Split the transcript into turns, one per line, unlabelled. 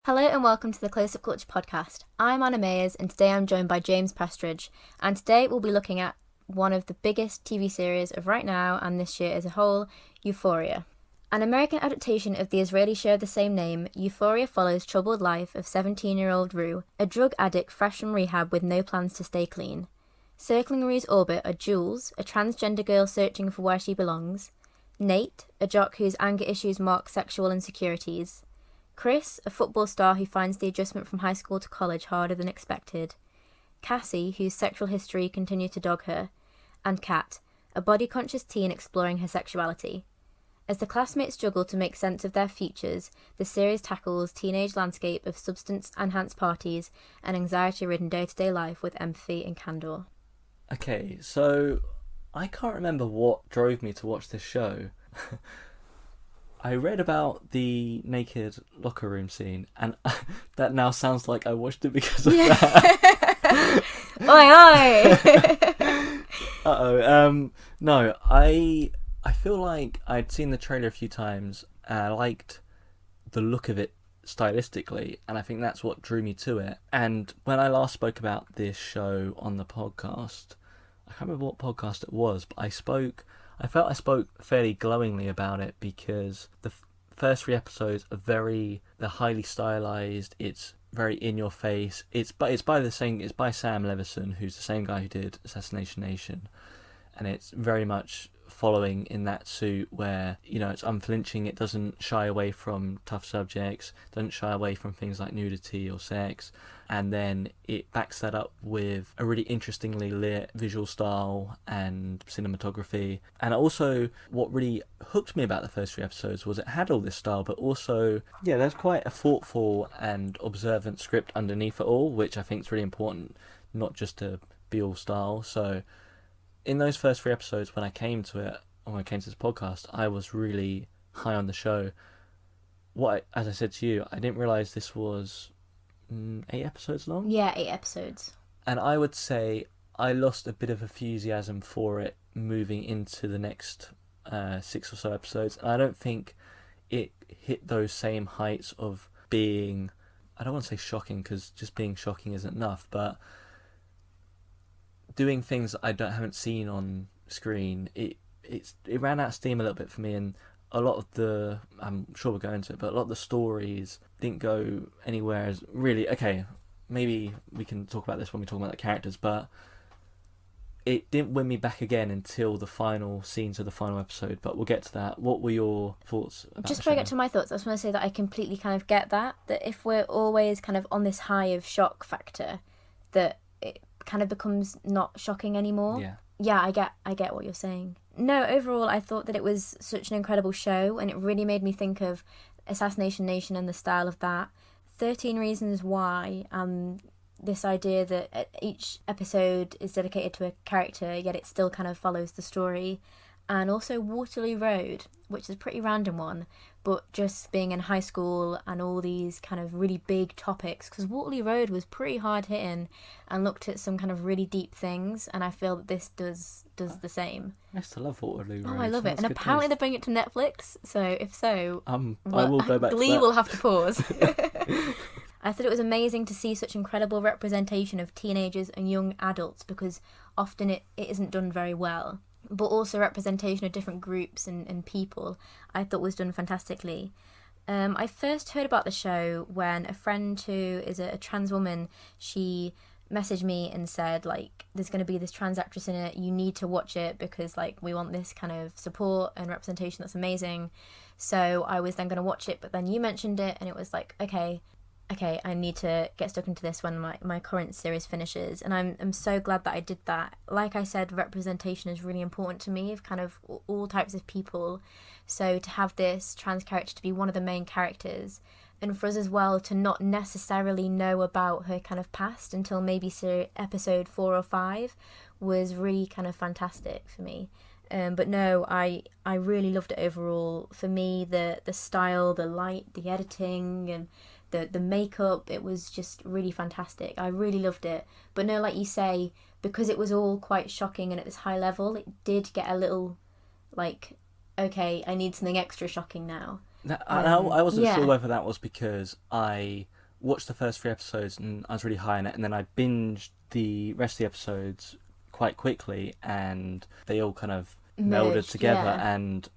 Hello and welcome to the Close Up Culture podcast. I'm Anna Mayers and today I'm joined by James Pastridge, and today we'll be looking at one of the biggest TV series of right now and this year as a whole, Euphoria. An American adaptation of the Israeli show of the same name, Euphoria follows troubled life of 17-year-old Rue, a drug addict fresh from rehab with no plans to stay clean. Circling Rue's orbit are Jules, a transgender girl searching for where she belongs, Nate, a jock whose anger issues mark sexual insecurities, Chris, a football star who finds the adjustment from high school to college harder than expected, Cassie, whose sexual history continued to dog her, and Kat, a body-conscious teen exploring her sexuality. As the classmates struggle to make sense of their futures, the series tackles teenage landscape of substance-enhanced parties and anxiety-ridden day-to-day life with empathy and candour.
Okay, so I can't remember what drove me to watch this show. I read about the naked locker room scene, and that now sounds like I watched it because of that.
Oi, oi!
No, I feel like I'd seen the trailer a few times, and I liked the look of it stylistically, and I think that's what drew me to it. And when I last spoke about this show on the podcast, I can't remember what podcast it was, but I felt I spoke fairly glowingly about it because the first three episodes are they're highly stylized. It's very in your face. It's by Sam Levinson, who's the same guy who did Assassination Nation, and it's very much following in that suit where, it's unflinching. It doesn't shy away from tough subjects, doesn't shy away from things like nudity or sex, and then it backs that up with a really interestingly lit visual style and cinematography. And also, what really hooked me about the first three episodes was it had all this style, but also, there's quite a thoughtful and observant script underneath it all, which I think is really important, not just to be all style. So in those first three episodes, when I came to this podcast, I was really high on the show. As I said to you, I didn't realise this was 8 episodes long?
Yeah, 8 episodes.
And I would say I lost a bit of enthusiasm for it moving into the next 6 or so episodes. And I don't think it hit those same heights of being, I don't want to say shocking, because just being shocking isn't enough, but doing things that I haven't seen on screen. It ran out of steam a little bit for me, and a lot of I'm sure we'll go into it, but a lot of the stories didn't go anywhere as really, okay, maybe we can talk about this when we talk about the characters, but it didn't win me back again until the final scenes of the final episode, but we'll get to that. What were your thoughts about
Just before I get to my thoughts, I just want to say that I completely kind of get that if we're always kind of on this high of shock factor, that it kind of becomes not shocking anymore. Yeah, I get what you're saying. No, overall, I thought that it was such an incredible show, and it really made me think of Assassination Nation and the style of that. 13 Reasons Why, this idea that each episode is dedicated to a character, yet it still kind of follows the story. And also Waterloo Road, which is a pretty random one, but just being in high school and all these kind of really big topics, because Waterloo Road was pretty hard hitting and looked at some kind of really deep things, and I feel that this does the same.
I used to love Waterloo Road.
Oh, I love it. And apparently they're bringing it to Netflix, so if so,
I will go back to that.
Glee will have to pause. I thought it was amazing to see such incredible representation of teenagers and young adults, because often it isn't done very well. But also representation of different groups and people, I thought was done fantastically. I first heard about the show when a friend who is a trans woman, she messaged me and said, like, there's going to be this trans actress in it, you need to watch it because, like, we want this kind of support and representation that's amazing. So I was then going to watch it, but then you mentioned it and it was like, okay, I need to get stuck into this when my current series finishes. And I'm so glad that I did that. Like I said, representation is really important to me of kind of all types of people. So to have this trans character to be one of the main characters, and for us as well to not necessarily know about her kind of past until maybe episode 4 or 5 was really kind of fantastic for me. But no, I really loved it overall. For me, the style, the light, the editing, and the makeup, it was just really fantastic. I really loved it. But no, like you say, because it was all quite shocking and at this high level, it did get a little like, okay, I need something extra shocking now.
I wasn't
yeah.
sure whether that was because I watched the first 3 episodes and I was really high on it, and then I binged the rest of the episodes quite quickly, and they all kind of melded
Merged,
together,
yeah.
and